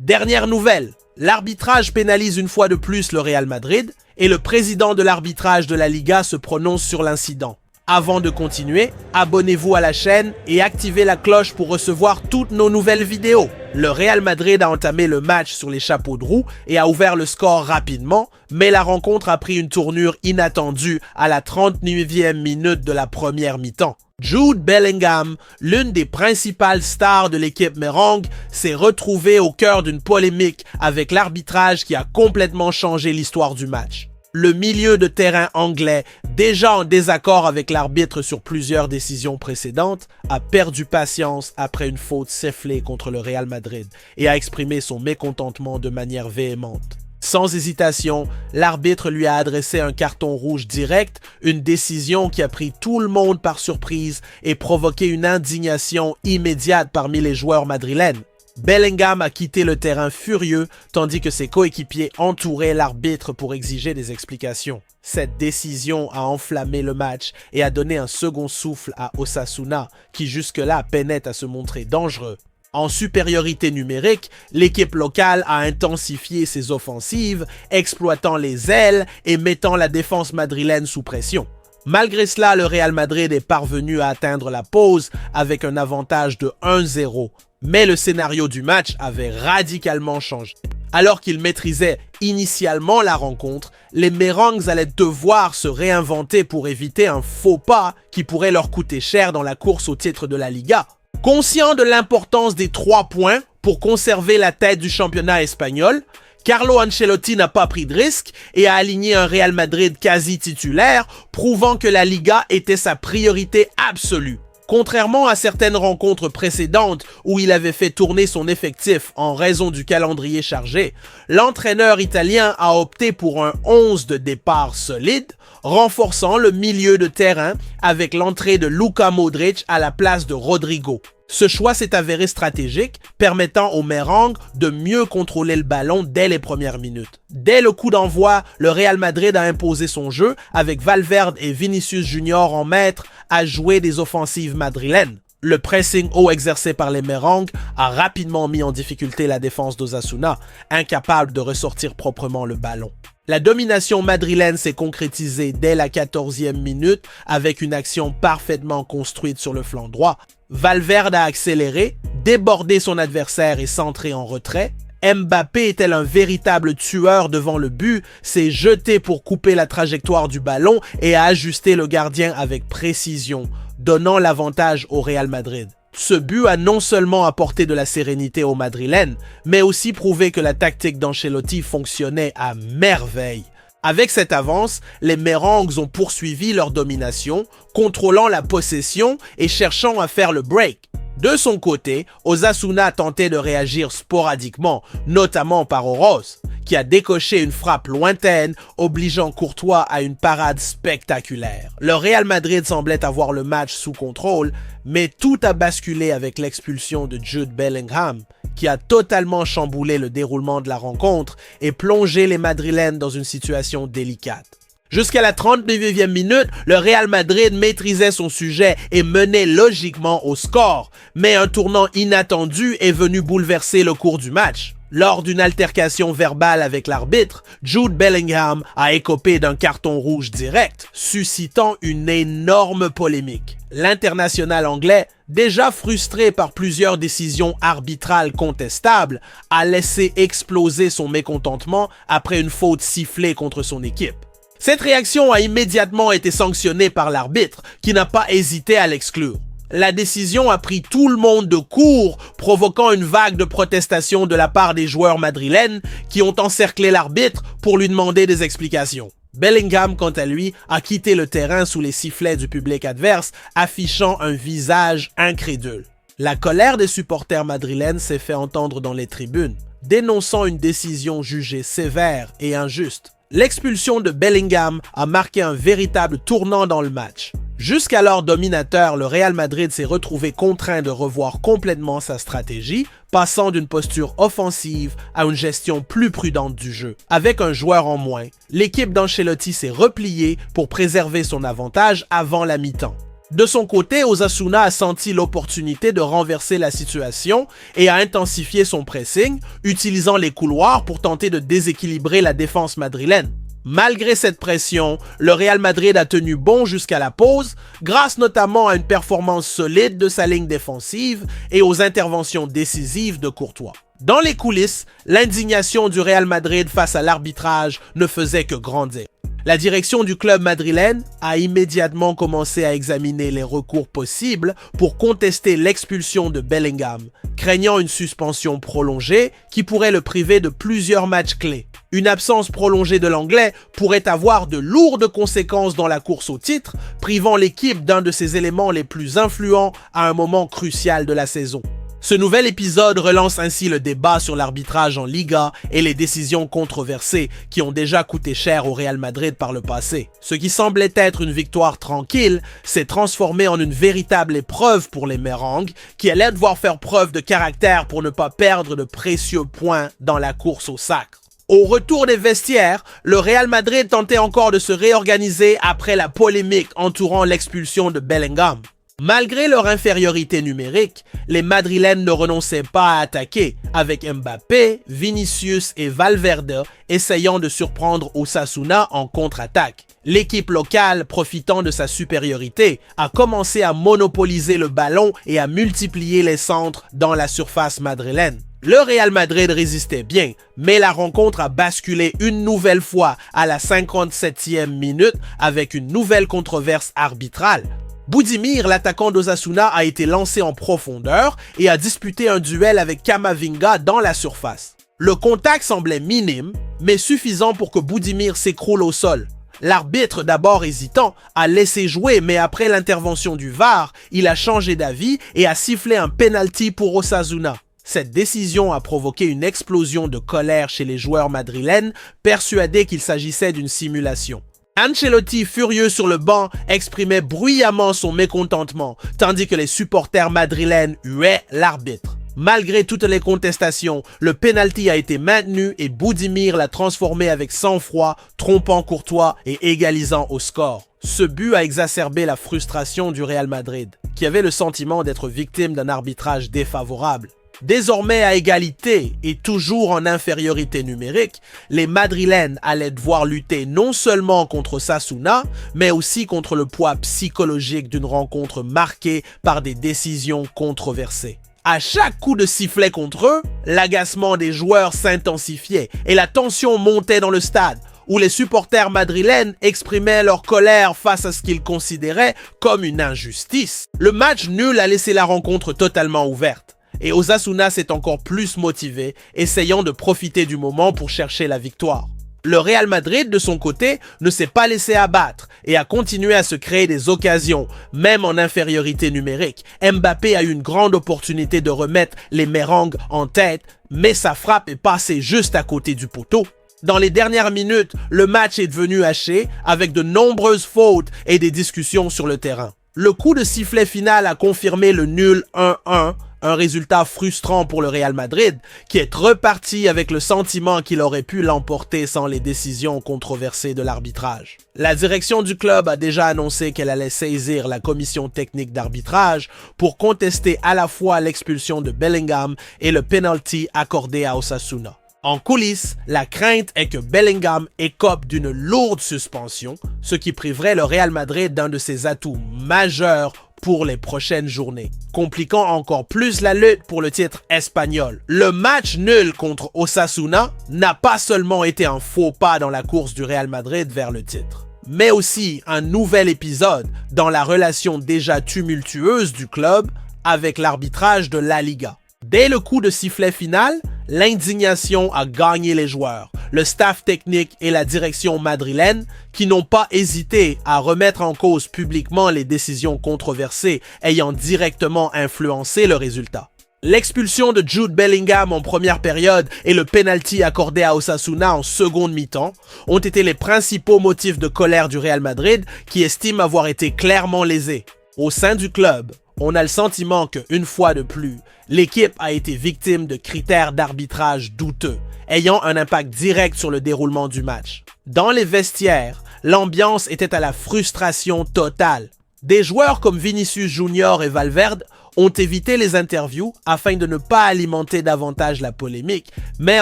Dernière nouvelle, l'arbitrage pénalise une fois de plus le Real Madrid et le président de l'arbitrage de la Liga se prononce sur l'incident. Avant de continuer, abonnez-vous à la chaîne et activez la cloche pour recevoir toutes nos nouvelles vidéos. Le Real Madrid a entamé le match sur les chapeaux de roue et a ouvert le score rapidement, mais la rencontre a pris une tournure inattendue à la 39e minute de la première mi-temps. Jude Bellingham, l'une des principales stars de l'équipe merengue, s'est retrouvé au cœur d'une polémique avec l'arbitrage qui a complètement changé l'histoire du match. Le milieu de terrain anglais, déjà en désaccord avec l'arbitre sur plusieurs décisions précédentes, a perdu patience après une faute sifflée contre le Real Madrid et a exprimé son mécontentement de manière véhémente. Sans hésitation, l'arbitre lui a adressé un carton rouge direct, une décision qui a pris tout le monde par surprise et provoqué une indignation immédiate parmi les joueurs madrilènes. Bellingham a quitté le terrain furieux, tandis que ses coéquipiers entouraient l'arbitre pour exiger des explications. Cette décision a enflammé le match et a donné un second souffle à Osasuna, qui jusque-là peinait à se montrer dangereux. En supériorité numérique, l'équipe locale a intensifié ses offensives, exploitant les ailes et mettant la défense madrilène sous pression. Malgré cela, le Real Madrid est parvenu à atteindre la pause avec un avantage de 1-0. Mais le scénario du match avait radicalement changé. Alors qu'ils maîtrisaient initialement la rencontre, les Merengues allaient devoir se réinventer pour éviter un faux pas qui pourrait leur coûter cher dans la course au titre de la Liga. Conscient de l'importance des 3 points pour conserver la tête du championnat espagnol, Carlo Ancelotti n'a pas pris de risque et a aligné un Real Madrid quasi titulaire, prouvant que la Liga était sa priorité absolue. Contrairement à certaines rencontres précédentes où il avait fait tourner son effectif en raison du calendrier chargé, l'entraîneur italien a opté pour un 11 de départ solide, renforçant le milieu de terrain avec l'entrée de Luka Modric à la place de Rodrigo. Ce choix s'est avéré stratégique, permettant aux Merengues de mieux contrôler le ballon dès les premières minutes. Dès le coup d'envoi, le Real Madrid a imposé son jeu avec Valverde et Vinicius Junior en maître à jouer des offensives madrilènes. Le pressing haut exercé par les Merengues a rapidement mis en difficulté la défense d'Osasuna, incapable de ressortir proprement le ballon. La domination madrilène s'est concrétisée dès la 14e minute avec une action parfaitement construite sur le flanc droit. Valverde a accéléré, débordé son adversaire et centré en retrait. Mbappé, tel un véritable tueur devant le but, s'est jeté pour couper la trajectoire du ballon et a ajusté le gardien avec précision, donnant l'avantage au Real Madrid. Ce but a non seulement apporté de la sérénité aux Madrilènes, mais aussi prouvé que la tactique d'Ancelotti fonctionnait à merveille. Avec cette avance, les Merengues ont poursuivi leur domination, contrôlant la possession et cherchant à faire le break. De son côté, Osasuna tentait de réagir sporadiquement, notamment par Oroz, qui a décoché une frappe lointaine, obligeant Courtois à une parade spectaculaire. Le Real Madrid semblait avoir le match sous contrôle, mais tout a basculé avec l'expulsion de Jude Bellingham, qui a totalement chamboulé le déroulement de la rencontre et plongé les Madrilènes dans une situation délicate. Jusqu'à la 39e minute, le Real Madrid maîtrisait son sujet et menait logiquement au score, mais un tournant inattendu est venu bouleverser le cours du match. Lors d'une altercation verbale avec l'arbitre, Jude Bellingham a écopé d'un carton rouge direct, suscitant une énorme polémique. L'international anglais, déjà frustré par plusieurs décisions arbitrales contestables, a laissé exploser son mécontentement après une faute sifflée contre son équipe. Cette réaction a immédiatement été sanctionnée par l'arbitre, qui n'a pas hésité à l'exclure. La décision a pris tout le monde de court, provoquant une vague de protestations de la part des joueurs madrilènes qui ont encerclé l'arbitre pour lui demander des explications. Bellingham, quant à lui, a quitté le terrain sous les sifflets du public adverse, affichant un visage incrédule. La colère des supporters madrilènes s'est fait entendre dans les tribunes, dénonçant une décision jugée sévère et injuste. L'expulsion de Bellingham a marqué un véritable tournant dans le match. Jusqu'alors dominateur, le Real Madrid s'est retrouvé contraint de revoir complètement sa stratégie, passant d'une posture offensive à une gestion plus prudente du jeu. Avec un joueur en moins, l'équipe d'Ancelotti s'est repliée pour préserver son avantage avant la mi-temps. De son côté, Osasuna a senti l'opportunité de renverser la situation et a intensifié son pressing, utilisant les couloirs pour tenter de déséquilibrer la défense madrilène. Malgré cette pression, le Real Madrid a tenu bon jusqu'à la pause, grâce notamment à une performance solide de sa ligne défensive et aux interventions décisives de Courtois. Dans les coulisses, l'indignation du Real Madrid face à l'arbitrage ne faisait que grandir. La direction du club madrilène a immédiatement commencé à examiner les recours possibles pour contester l'expulsion de Bellingham, craignant une suspension prolongée qui pourrait le priver de plusieurs matchs clés. Une absence prolongée de l'Anglais pourrait avoir de lourdes conséquences dans la course au titre, privant l'équipe d'un de ses éléments les plus influents à un moment crucial de la saison. Ce nouvel épisode relance ainsi le débat sur l'arbitrage en Liga et les décisions controversées qui ont déjà coûté cher au Real Madrid par le passé. Ce qui semblait être une victoire tranquille s'est transformé en une véritable épreuve pour les Merengues qui allaient devoir faire preuve de caractère pour ne pas perdre de précieux points dans la course au sacre. Au retour des vestiaires, le Real Madrid tentait encore de se réorganiser après la polémique entourant l'expulsion de Bellingham. Malgré leur infériorité numérique, les Madrilènes ne renonçaient pas à attaquer, avec Mbappé, Vinicius et Valverde essayant de surprendre Osasuna en contre-attaque. L'équipe locale, profitant de sa supériorité, a commencé à monopoliser le ballon et à multiplier les centres dans la surface madrilène. Le Real Madrid résistait bien, mais la rencontre a basculé une nouvelle fois à la 57e minute avec une nouvelle controverse arbitrale. Budimir, l'attaquant d'Osasuna, a été lancé en profondeur et a disputé un duel avec Camavinga dans la surface. Le contact semblait minime, mais suffisant pour que Budimir s'écroule au sol. L'arbitre, d'abord hésitant, a laissé jouer, mais après l'intervention du VAR, il a changé d'avis et a sifflé un penalty pour Osasuna. Cette décision a provoqué une explosion de colère chez les joueurs madrilènes, persuadés qu'il s'agissait d'une simulation. Ancelotti, furieux sur le banc, exprimait bruyamment son mécontentement, tandis que les supporters madrilènes huaient l'arbitre. Malgré toutes les contestations, le penalty a été maintenu et Budimir l'a transformé avec sang-froid, trompant Courtois et égalisant au score. Ce but a exacerbé la frustration du Real Madrid, qui avait le sentiment d'être victime d'un arbitrage défavorable. Désormais à égalité et toujours en infériorité numérique, les Madrilènes allaient devoir lutter non seulement contre Osasuna, mais aussi contre le poids psychologique d'une rencontre marquée par des décisions controversées. À chaque coup de sifflet contre eux, l'agacement des joueurs s'intensifiait et la tension montait dans le stade, où les supporters madrilènes exprimaient leur colère face à ce qu'ils considéraient comme une injustice. Le match nul a laissé la rencontre totalement ouverte. Et Osasuna s'est encore plus motivé, essayant de profiter du moment pour chercher la victoire. Le Real Madrid, de son côté, ne s'est pas laissé abattre et a continué à se créer des occasions, même en infériorité numérique. Mbappé a eu une grande opportunité de remettre les Merengues en tête, mais sa frappe est passée juste à côté du poteau. Dans les dernières minutes, le match est devenu haché, avec de nombreuses fautes et des discussions sur le terrain. Le coup de sifflet final a confirmé le nul 1-1, un résultat frustrant pour le Real Madrid, qui est reparti avec le sentiment qu'il aurait pu l'emporter sans les décisions controversées de l'arbitrage. La direction du club a déjà annoncé qu'elle allait saisir la commission technique d'arbitrage pour contester à la fois l'expulsion de Bellingham et le penalty accordé à Osasuna. En coulisses, la crainte est que Bellingham écope d'une lourde suspension, ce qui priverait le Real Madrid d'un de ses atouts majeurs pour les prochaines journées, compliquant encore plus la lutte pour le titre espagnol. Le match nul contre Osasuna n'a pas seulement été un faux pas dans la course du Real Madrid vers le titre, mais aussi un nouvel épisode dans la relation déjà tumultueuse du club avec l'arbitrage de la Liga. Dès le coup de sifflet final, l'indignation a gagné les joueurs, le staff technique et la direction madrilène qui n'ont pas hésité à remettre en cause publiquement les décisions controversées ayant directement influencé le résultat. L'expulsion de Jude Bellingham en première période et le penalty accordé à Osasuna en seconde mi-temps ont été les principaux motifs de colère du Real Madrid qui estime avoir été clairement lésé. Au sein du club, on a le sentiment qu'une fois de plus, l'équipe a été victime de critères d'arbitrage douteux, ayant un impact direct sur le déroulement du match. Dans les vestiaires, l'ambiance était à la frustration totale. Des joueurs comme Vinicius Junior et Valverde ont évité les interviews afin de ne pas alimenter davantage la polémique, mais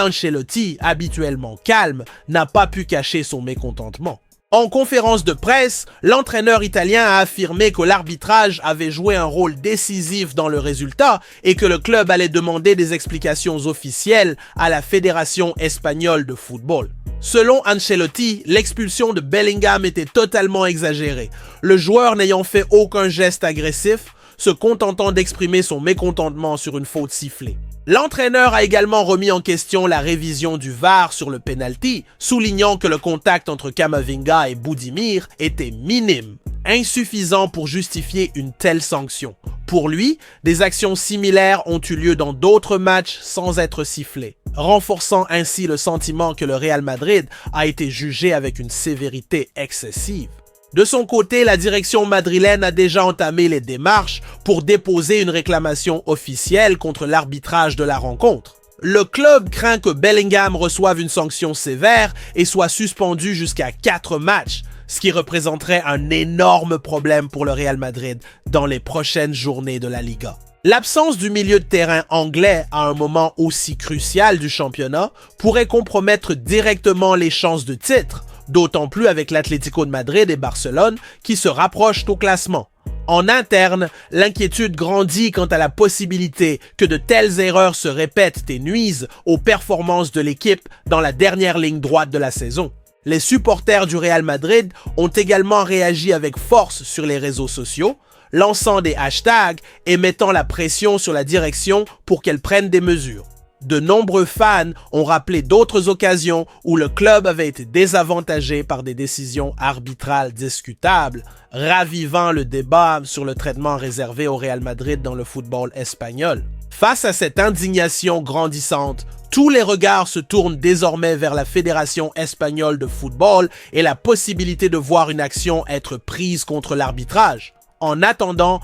Ancelotti, habituellement calme, n'a pas pu cacher son mécontentement. En conférence de presse, l'entraîneur italien a affirmé que l'arbitrage avait joué un rôle décisif dans le résultat et que le club allait demander des explications officielles à la Fédération espagnole de football. Selon Ancelotti, l'expulsion de Bellingham était totalement exagérée, le joueur n'ayant fait aucun geste agressif, se contentant d'exprimer son mécontentement sur une faute sifflée. L'entraîneur a également remis en question la révision du VAR sur le penalty, soulignant que le contact entre Camavinga et Budimir était minime, insuffisant pour justifier une telle sanction. Pour lui, des actions similaires ont eu lieu dans d'autres matchs sans être sifflées, renforçant ainsi le sentiment que le Real Madrid a été jugé avec une sévérité excessive. De son côté, la direction madrilène a déjà entamé les démarches pour déposer une réclamation officielle contre l'arbitrage de la rencontre. Le club craint que Bellingham reçoive une sanction sévère et soit suspendu jusqu'à 4 matchs, ce qui représenterait un énorme problème pour le Real Madrid dans les prochaines journées de la Liga. L'absence du milieu de terrain anglais à un moment aussi crucial du championnat pourrait compromettre directement les chances de titre, d'autant plus avec l'Atlético de Madrid et Barcelone qui se rapprochent au classement. En interne, l'inquiétude grandit quant à la possibilité que de telles erreurs se répètent et nuisent aux performances de l'équipe dans la dernière ligne droite de la saison. Les supporters du Real Madrid ont également réagi avec force sur les réseaux sociaux, lançant des hashtags et mettant la pression sur la direction pour qu'elle prenne des mesures. De nombreux fans ont rappelé d'autres occasions où le club avait été désavantagé par des décisions arbitrales discutables, ravivant le débat sur le traitement réservé au Real Madrid dans le football espagnol. Face à cette indignation grandissante, tous les regards se tournent désormais vers la Fédération espagnole de football et la possibilité de voir une action être prise contre l'arbitrage. En attendant,